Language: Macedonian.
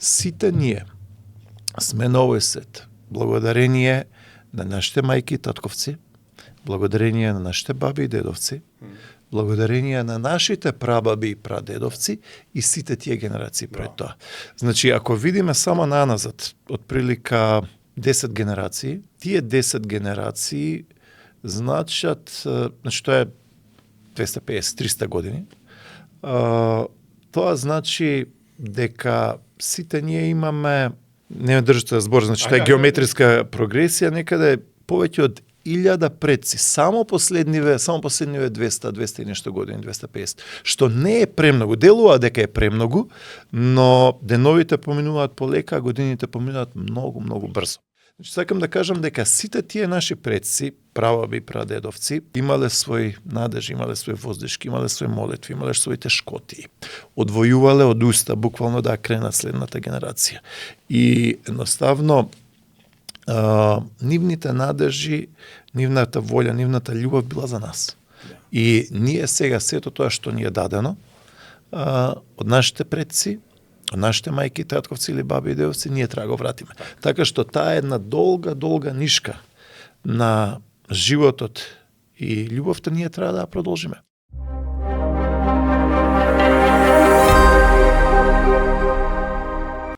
Сите ние сме на овој свет благодарение на нашите мајки и татковци, благодарение на нашите баби и дедовци, благодарение на нашите прабаби и прадедовци и сите тие генерации пред тоа. Значи, ако видиме само наназад, отприлика 10 генерации, тие 10 генерации значат, значи тоа е 250-300 години, тоа значи дека сите ние имаме, не држите да збор, значи тоа е геометриска прогресија, некаде повеќе од 1000 предци, само последниве 200 и нешто години, 250, што не е премногу, делува дека е премногу, но деновите поминуваат полека, а годините поминуваат многу брзо. Значи, сакам да кажам дека сите тие наши предци, прабаби, прадедовци, имале свој надеж, имале свој воздишки, имале свој молитви, имале своите шкоти. Одвојувале од уста, буквално да кренат следната генерација. И едноставно, нивните надежи, нивната волја, нивната љубов била за нас. И ние сега сето тоа што ни е дадено од нашите предци, од нашите мајки, татковци или баби и дедовци, ние треба го вратиме. Така што таа е една долга нишка на животот и љубовта ние треба да ја продолжиме.